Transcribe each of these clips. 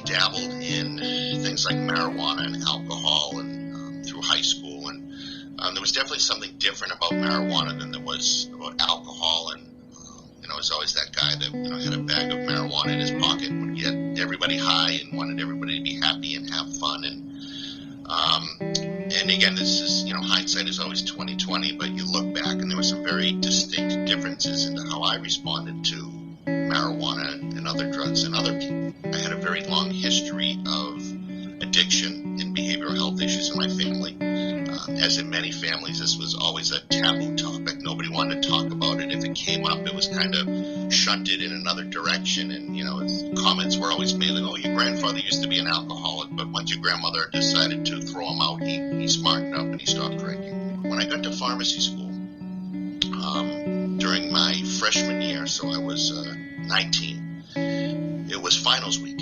dabbled in things like marijuana and alcohol and through high school, and there was definitely something different about marijuana than there was about alcohol. And I was always that guy that had a bag of marijuana in his pocket, would get everybody high and wanted everybody to be happy and have fun. And again, this is hindsight is always 20/20, but you look back and there were some very distinct differences into how I responded to marijuana and other drugs and other people. I had a very long history of addiction and behavioral health issues in my family. As in many families, this was always a taboo topic. Nobody wanted to talk about it. If it came up, it was kind of shunted in another direction. And, comments were always made like, oh, your grandfather used to be an alcoholic, but once your grandmother decided to throw him out, he smartened up and he stopped drinking. When I got to pharmacy school, during my freshman year, so I was 19, it was finals week.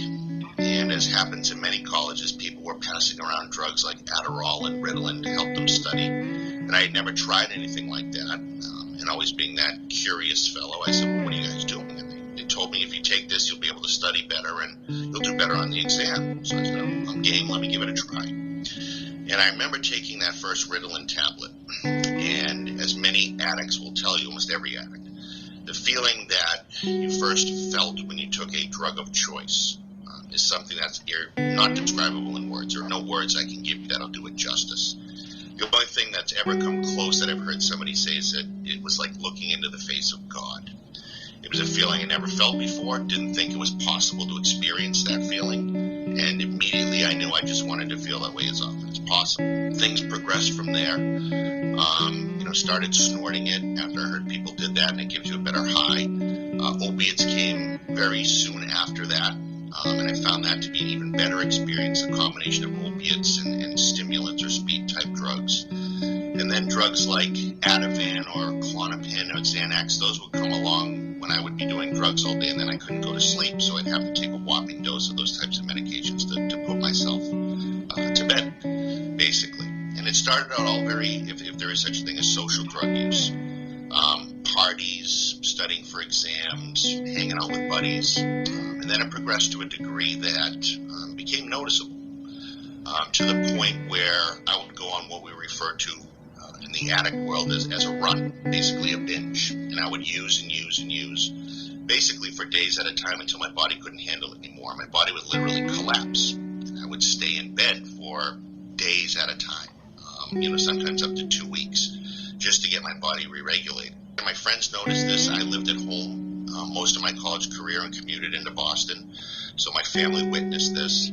And as happens in many colleges, people were passing around drugs like Adderall and Ritalin to help them study. And I had never tried anything like that. And always being that curious fellow, I said, well, what are you guys doing? And they told me, if you take this, you'll be able to study better and you'll do better on the exam. So I said, I'm game, let me give it a try. And I remember taking that first Ritalin tablet. And as many addicts will tell you, almost every addict, the feeling that you first felt when you took a drug of choice is something that's not describable in words. There are no words I can give you that'll do it justice. The only thing that's ever come close that I've heard somebody say is that it was like looking into the face of God. It was a feeling I never felt before, didn't think it was possible to experience that feeling, and immediately I knew I just wanted to feel that way as often as possible. Things progressed from there. Started snorting it after I heard people did that, and it gives you a better high. Opiates came very soon after that. And I found that to be an even better experience, a combination of opiates and stimulants or speed-type drugs. And then drugs like Ativan or Klonopin or Xanax, those would come along when I would be doing drugs all day, and then I couldn't go to sleep, so I'd have to take a whopping dose of those types of medications to put myself to bed, basically. And it started out all very, if there is such a thing as social drug use. Parties, studying for exams, hanging out with buddies, and then it progressed to a degree that became noticeable, to the point where I would go on what we refer to in the addict world as a run, basically a binge, and I would use and use and use, basically for days at a time until my body couldn't handle it anymore. My body would literally collapse, and I would stay in bed for days at a time, sometimes up to 2 weeks, just to get my body re-regulated. And my friends noticed this. I lived at home most of my college career and commuted into Boston, so my family witnessed this.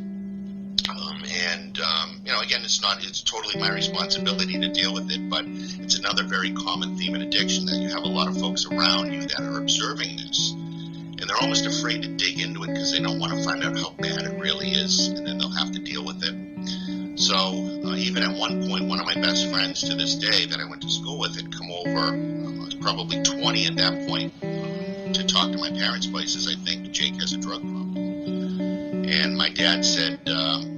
Again, it's totally my responsibility to deal with it, but it's another very common theme in addiction, that you have a lot of folks around you that are observing this, and they're almost afraid to dig into it because they don't want to find out how bad it really is, and then they'll have to deal with it. So even at one point, one of my best friends to this day that I went to school with had come over, I was probably 20 at that point, to talk to my parents' places. I think Jake has a drug problem. And my dad said,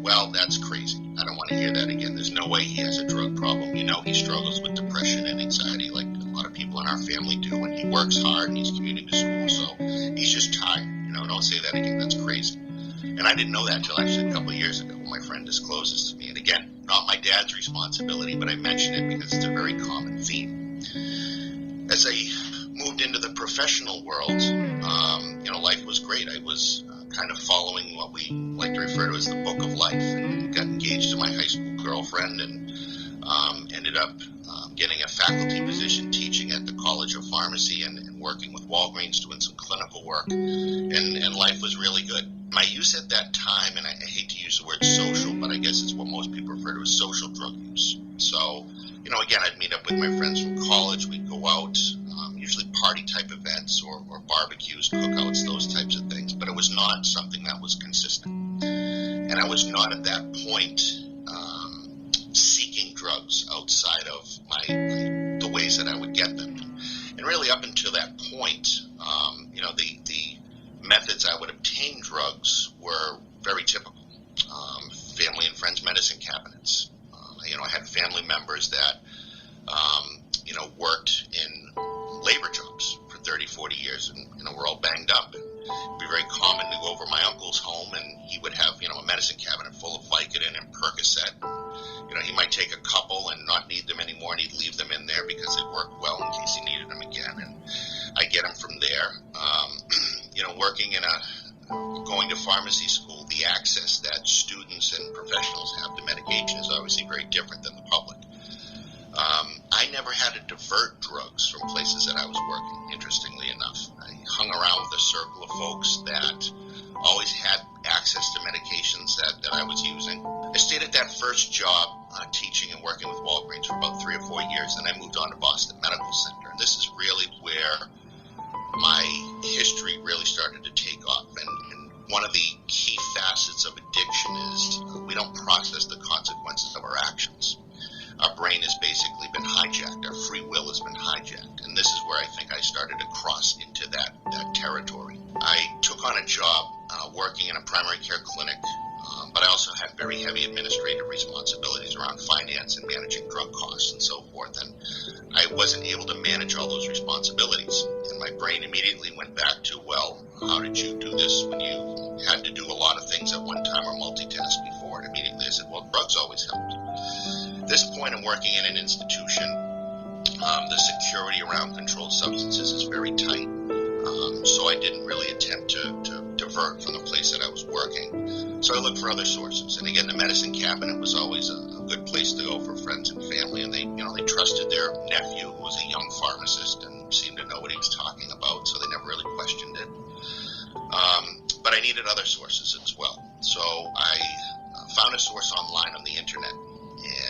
well, that's crazy. I don't want to hear that again. There's no way he has a drug problem. He struggles with depression and anxiety like a lot of people in our family do. And he works hard and he's commuting to school, so he's just tired. Don't say that again. That's crazy. And I didn't know that until actually a couple of years ago when my friend discloses to me. And again, not my dad's responsibility, but I mention it because it's a very common theme. As I moved into the professional world, life was great. I was kind of following what we like to refer to as the book of life, and got engaged to my high school girlfriend, and ended up getting a faculty position teaching at the College of Pharmacy and working with Walgreens doing some clinical work, and life was really good. My use at that time, and I hate to use the word social, but I guess it's what most people refer to as social drug use. So, again, I'd meet up with my friends from college, we'd go out, usually party-type events or barbecues, cookouts, those types of things, but it was not something that was consistent. And I was not at that point seeking drugs outside of the ways that I would get them. And really up until that point, the methods I would obtain drugs were very typical. Family and friends medicine cabinets. I had family members that, worked in labor jobs for 30, 40 years, and, we're all banged up. And it'd be very common to go over my uncle's home, and he would have, a medicine cabinet full of Vicodin and Percocet. He might take a couple and not need them anymore, and he'd leave them in there because it worked well in case he needed them again. And I get them from there. Working going to pharmacy school, the access that students and professionals have to medication is obviously very different than the public. I never had to divert drugs from places that I was working, interestingly enough. I hung around with a circle of folks that always had access to medications that I was using. I stayed at that first job teaching and working with Walgreens for about 3 or 4 years, and I moved on to Boston Medical Center. And this is really where my history really started to take off. And one of the key facets of addiction is we don't process the consequences of our actions. Our brain has basically been hijacked. Our free will has been hijacked. And this is where I think I started to cross into that territory. I took on a job working in a primary care clinic, but I also had very heavy administrative responsibilities around finance and managing drug costs and so forth. And I wasn't able to manage all those responsibilities. And my brain immediately went back to, well, how did you do this when you had to do a lot of things at one time or multitask before? And immediately I said, well, drugs always helped. At this point, I'm working in an institution. The security around controlled substances is very tight. So I didn't really attempt to divert from the place that I was working. So I looked for other sources. And again, the medicine cabinet was always a good place to go for friends and family. And they trusted their nephew, who was a young pharmacist and seemed to know what he was talking about. So they never really questioned it. But I needed other sources as well. So I found a source online on the internet.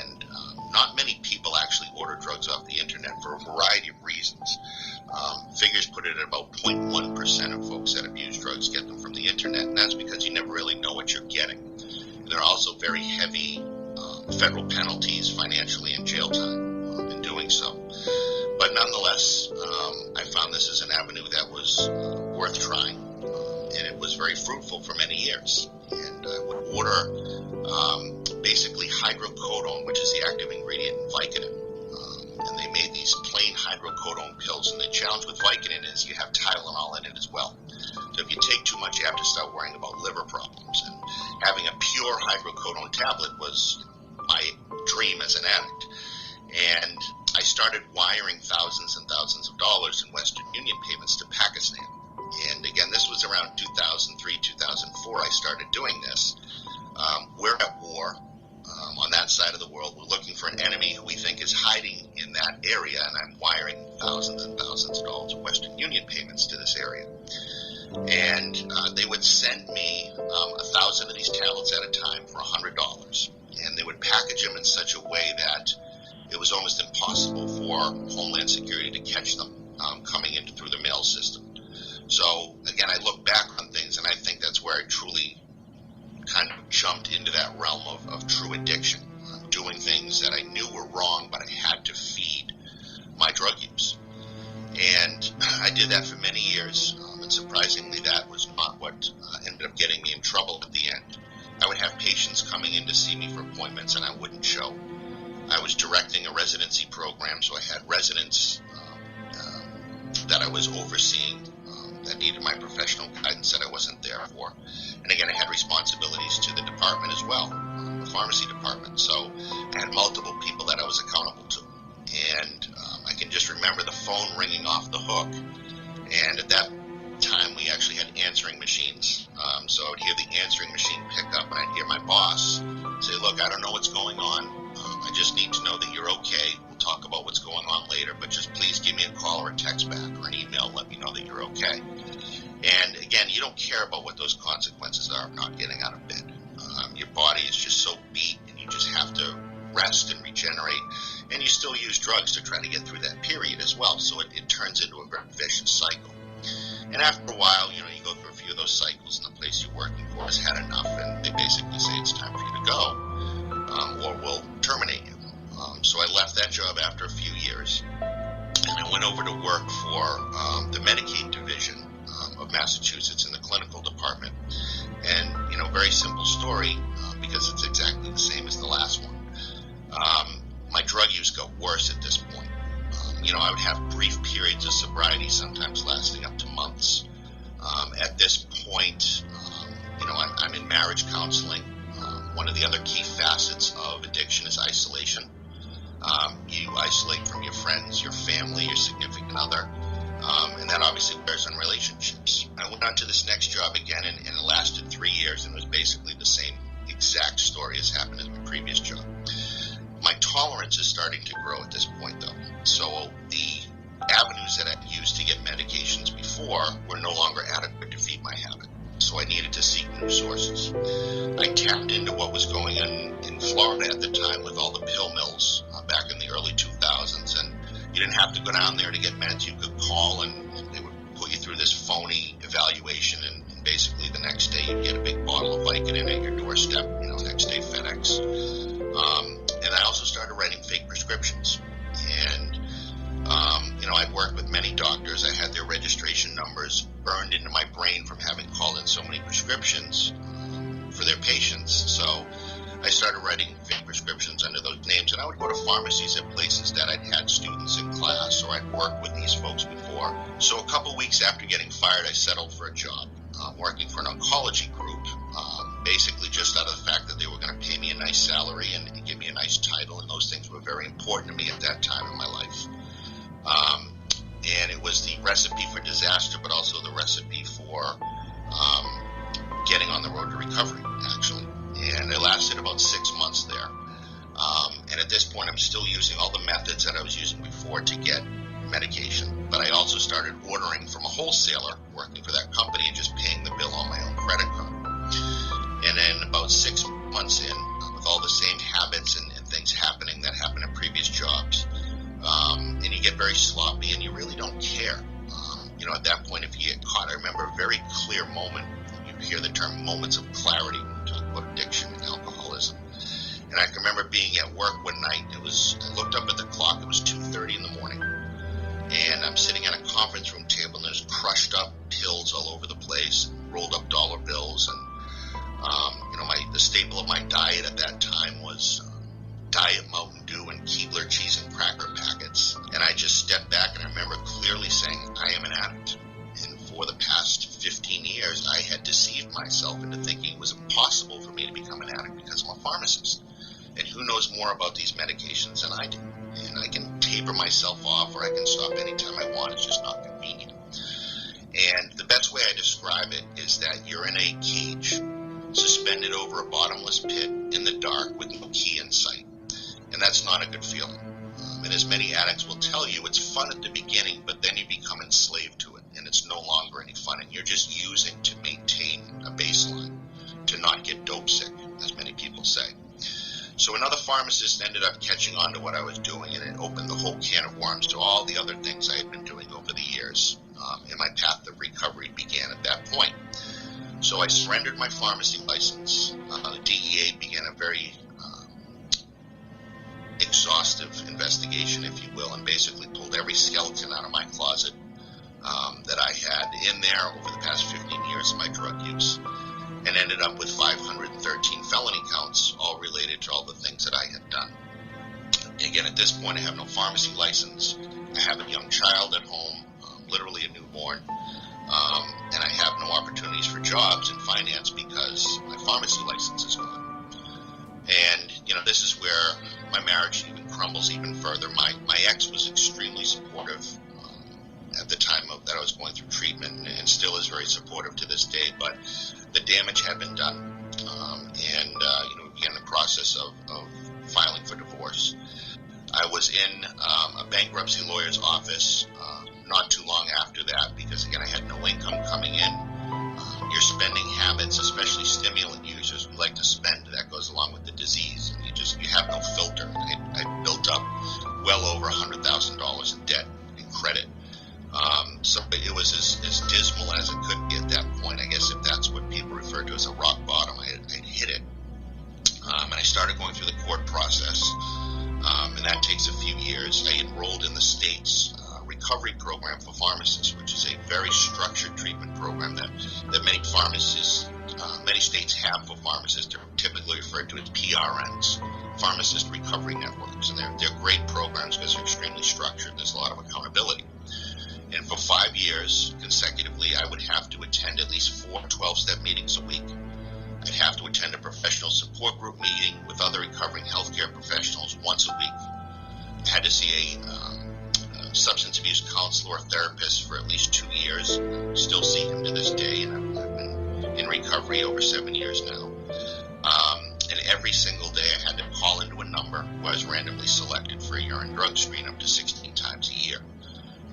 And not many people actually order drugs off the internet for a variety of reasons. Figures put it at about 0.1% of folks that abuse drugs get them from the internet, and that's because you never really know what you're getting. And there are also very heavy federal penalties financially and jail time in doing so. But nonetheless, I found this as an avenue that was worth trying, and it was very fruitful for many years. And I would order basically hydrocodone, which is the active ingredient in Vicodin. And they made these plain hydrocodone pills. And the challenge with Vicodin is you have Tylenol in it as well. So if you take too much, you have to start worrying about liver problems. And having a pure hydrocodone tablet was my dream as an addict. And I started wiring thousands and thousands of dollars in Western Union payments to Pakistan. And again, this was around 2003, 2004 I started doing this. We're at war. On that side of the world, we're looking for an enemy who we think is hiding in that area, and I'm wiring thousands and thousands of dollars of Western Union payments to this area. And they would send me 1,000 of these tablets at a time for $100, and they would package them in such a way that it was almost impossible for Homeland Security to catch them coming in through the mail system. So again, I look back on things, and I think that's where I truly kind of jumped into that realm of true addiction, doing things that I knew were wrong, but I had to feed my drug use. And I did that for many years, and surprisingly, that was not what ended up getting me in trouble at the end. I would have patients coming in to see me for appointments, and I wouldn't show. I was directing a residency program, so I had residents that I was overseeing that needed my professional guidance that I wasn't there for. And again, I had responsibilities to the department as well, the pharmacy department. So I had multiple people that I was accountable to. And I can just remember the phone ringing off the hook. And at that time, we actually had answering machines. So I would hear the answering machine pick up, and I'd hear my boss say, look, I don't know what's going on. I just need to know that you're okay. We'll talk about what's going on later, but just please give me a call or a text back or an email. Let me know that you're okay. And again, you don't care about what those consequences are of not getting out of bed. Your body is just so beat, and you just have to rest and regenerate. And you still use drugs to try to get through that period as well. So it turns into a very vicious cycle. And after a while, you go through a few of those cycles, and the place you're working for has had enough, and they basically say it's time for you to go, or we'll terminate you. So I left that job after a few years, and I went over to work for the Medicaid division of Massachusetts in the clinical department. And, very simple story, because it's exactly the same as the last one. My drug use got worse at this point. I would have brief periods of sobriety, sometimes lasting up to months. At this point, I'm in marriage counseling. One of the other key facets of addiction is isolation. You isolate from your friends, your family, your significant other, and that obviously bears on relationships. I went on to this next job again, and it lasted 3 years, and it was basically the same exact story as happened in my previous job. My tolerance is starting to grow at this point, though. So the avenues that I used to get medications before were no longer adequate to feed my habit. So I needed to seek new sources. I tapped into what was going on in Florida at the time with all the pill mills back in the early 2000s. And you didn't have to go down there to get meds. You could call and they would put you through this phony evaluation. And basically the next day you'd get a big bottle of Vicodin at your doorstep, next day FedEx. And I also started writing fake prescriptions. And I'd worked with many doctors. I had their registration numbers burned into my brain from having called in so many prescriptions for their patients. So I started writing fake prescriptions under those names, and I would go to pharmacies at places that I'd had students in class, or I'd worked with these folks before. So a couple weeks after getting fired, I settled for a job working for an oncology group, basically just out of the fact that they were going to pay me a nice salary and give me a nice title, and those things were very important to me at that time in my life. And it was the recipe for disaster, but also the recipe for getting on the road to recovery, actually. And it lasted about 6 months there. And at this point, I'm still using all the methods that I was using before to get medication. But I also started ordering from a wholesaler working for that company and just paying the bill on my own credit card. And then about 6 months in, with all the same habits and things happening that happened in previous jobs, and you get very sloppy and you really don't care. At that point, if you get caught, I remember a very clear moment. You hear the term moments of clarity when you talk about addiction and alcoholism. And I can remember being at work one night. I looked up at the clock. It was 2:30 in the morning. And I'm sitting at a conference room table, and there's crushed up pills all over the place, rolled up dollar bills. And, the staple of my diet at that time was Diet Mountain Dew and Keebler cheese and cracker packets. And I just stepped back, and I remember clearly saying, I am an addict. And for the past 15 years, I had deceived myself into thinking it was impossible for me to become an addict because I'm a pharmacist. And who knows more about these medications than I do? And I can taper myself off, or I can stop anytime I want. It's just not convenient. And the best way I describe it is that you're in a cage, suspended over a bottomless pit in the dark with no key in sight. And that's not a good feeling. And as many addicts will tell you, it's fun at the beginning, but then you become enslaved to it, and it's no longer any fun. And you're just using to maintain a baseline, to not get dope sick, as many people say. So another pharmacist ended up catching on to what I was doing, and it opened the whole can of worms to all the other things I had been doing over the years. And my path of recovery began at that point. So I surrendered my pharmacy license. The DEA began a very exhaustive investigation, if you will, and basically pulled every skeleton out of my closet that I had in there over the past 15 years of my drug use, and ended up with 513 felony counts, all related to all the things that I had done. Again, at this point, I have no pharmacy license. I have a young child at home, literally a newborn, and I have no opportunities for jobs in finance because my pharmacy license is gone. And, this is where my marriage even crumbles even further. My ex was extremely supportive at the time that I was going through treatment, and still is very supportive to this day, but the damage had been done. We began the process of filing for divorce. I was in a bankruptcy lawyer's office not too long after that because, again, I had no income coming in. Your spending habits, especially stimulant users, we like to spend. That goes along with the disease. And you have no filter. I built up well over $100,000 in debt and credit. So it was as dismal as it could be at that point. I guess if that's what people refer to as a rock bottom, I'd hit it. And I started going through the court process. And that takes a few years. I enrolled in the state's recovery program for pharmacists, which is a very structured treatment program that many pharmacists, many states have for pharmacists. They're typically referred to as PRNs, Pharmacist Recovery Networks. And they're great programs because they're extremely structured. There's a lot of accountability. And for 5 years consecutively, I would have to attend at least 4 12-step meetings a week. I'd have to attend a professional support group meeting with other recovering healthcare professionals once a week. I had to see a substance abuse counselor or therapist for at least 2 years. Still see him to this day, and I've been in recovery over 7 years now. And every single day I had to call into a number where I was randomly selected for a urine drug screen up to 16 times a year.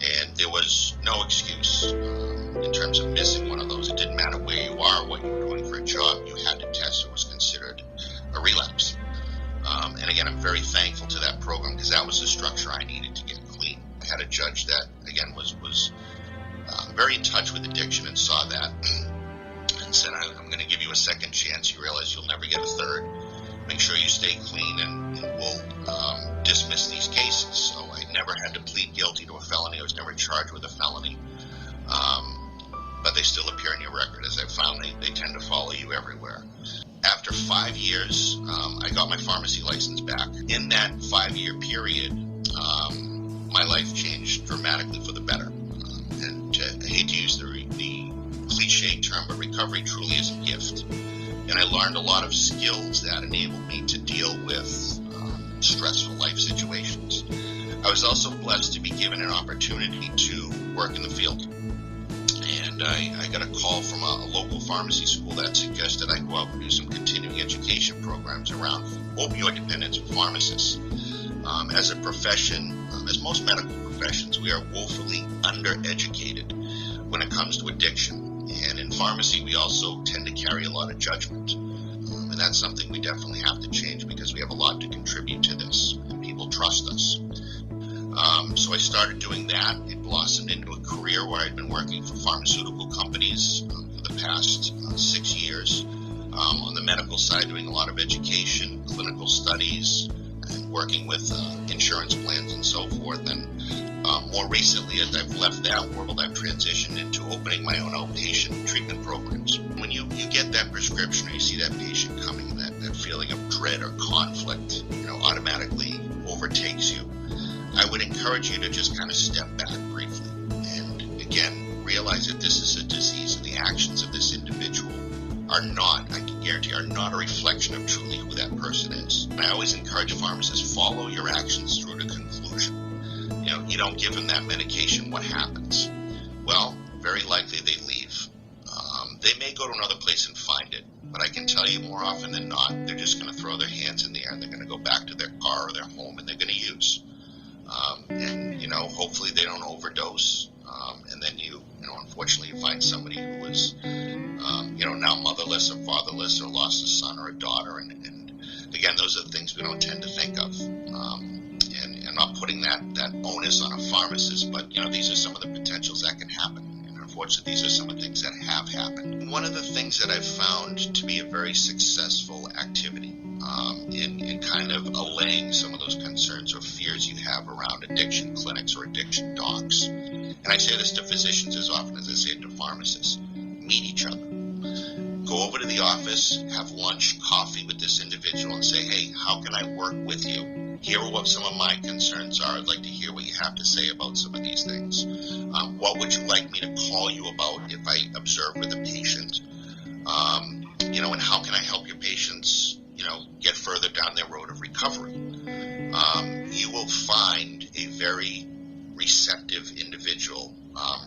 And there was no excuse in terms of missing one of those. It didn't matter where you are, what you were doing for a job, you had to test. It was considered a relapse. And again, I'm very thankful to that program because that was the structure I needed to get clean. I had a judge that, again, was very in touch with addiction and saw that and said, I'm going to give you a second chance. You realize you'll never get a third. Make sure you stay clean and we'll dismiss these cases. So I never had to plead guilty to a felony. I was never charged with a felony. But they still appear in your record. As I've found, they tend to follow you everywhere. After 5 years, I got my pharmacy license back. In that 5-year period, my life changed dramatically for the better. And I hate to use the cliche term, but recovery truly is a gift. And I learned a lot of skills that enabled me to deal with stressful life situations. I was also blessed to be given an opportunity to work in the field. And I got a call from a local pharmacy school that suggested I go out and do some continuing education programs around opioid dependence for pharmacists. As a profession, as most medical professions, we are woefully undereducated when it comes to addiction. And in pharmacy, we also tend to carry a lot of judgment. And that's something we definitely have to change because we have a lot to contribute to this. And people trust us. So I started doing that. It blossomed into a career where I'd been working for pharmaceutical companies for the past 6 years. On the medical side, doing a lot of education, clinical studies, and working with insurance plans and so forth. And more recently, as I've left that world, I've transitioned into opening my own outpatient treatment programs. When you get that prescription or you see that patient coming, that feeling of dread or conflict, automatically overtakes you. I would encourage you to just kind of step back briefly and, again, realize that this is a disease and the actions of this individual are not, I can guarantee, are not a reflection of truly who that person is. And I always encourage pharmacists, follow your actions through to conclusion. You don't give them that medication, what happens? Well, very likely they leave. They may go to another place and find it, but I can tell you more often than not, they're just going to throw their hands in the air and they're going to go back to their car or their home and they're going to use. Hopefully they don't overdose. And then unfortunately you find somebody who is, now motherless or fatherless or lost a son or a daughter. And again, those are the things we don't tend to think of. And I'm not putting that onus on a pharmacist, but, these are some of the potentials that can happen. And unfortunately, these are some of the things that have happened. One of the things that I've found to be a very successful activity in kind of allaying some of those concerns or fears you have around addiction clinics or addiction docs. And I say this to physicians as often as I say it to pharmacists. Meet each other. Go over to the office, have lunch, coffee with this individual and say, hey, how can I work with you? Here are what some of my concerns are. I'd like to hear what you have to say about some of these things. What would you like me to call you about if I observe with a patient? And how can I help your patients, get further down their road of recovery? You will find a very receptive individual,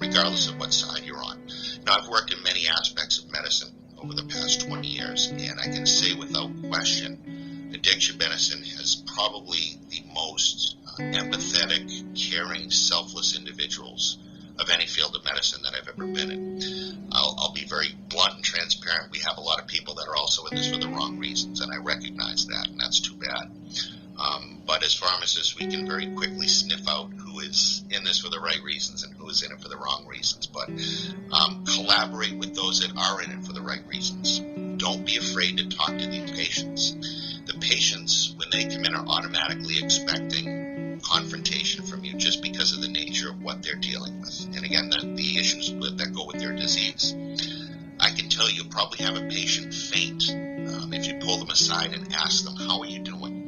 regardless of what side you're on. Now, I've worked in many aspects of medicine over the past 20 years, and I can say without question, addiction medicine has probably the most empathetic, caring, selfless individuals of any field of medicine that I've ever been in. I'll be very blunt and transparent. We have a lot of people that are also in this for the wrong reasons, and I recognize that, and that's too bad. But as pharmacists, we can very quickly sniff out who is in this for the right reasons and who is in it for the wrong reasons. But collaborate with those that are in it for the right reasons. Don't be afraid to talk to these patients. The patients, when they come in, are automatically expecting confrontation from you just because of the nature of what they're dealing with. And again, the issues that go with their disease. I can tell you'll probably have a patient faint if you pull them aside and ask them, how are you doing?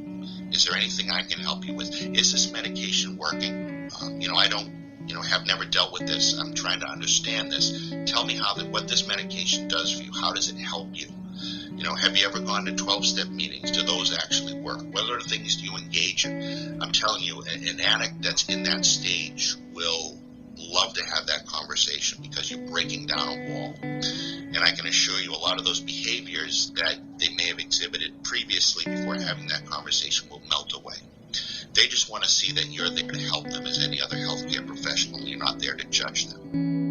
Is there anything I can help you with? Is this medication working? I don't have never dealt with this. I'm trying to understand this. Tell me what this medication does for you. How does it help you? Have you ever gone to 12-step meetings? Do those actually work? What other things do you engage in? I'm telling you, an addict that's in that stage will love to have that conversation because you're breaking down a wall. And I can assure you a lot of those behaviors that they may have exhibited previously before having that conversation will melt away. They just want to see that you're there to help them as any other healthcare professional. You're not there to judge them.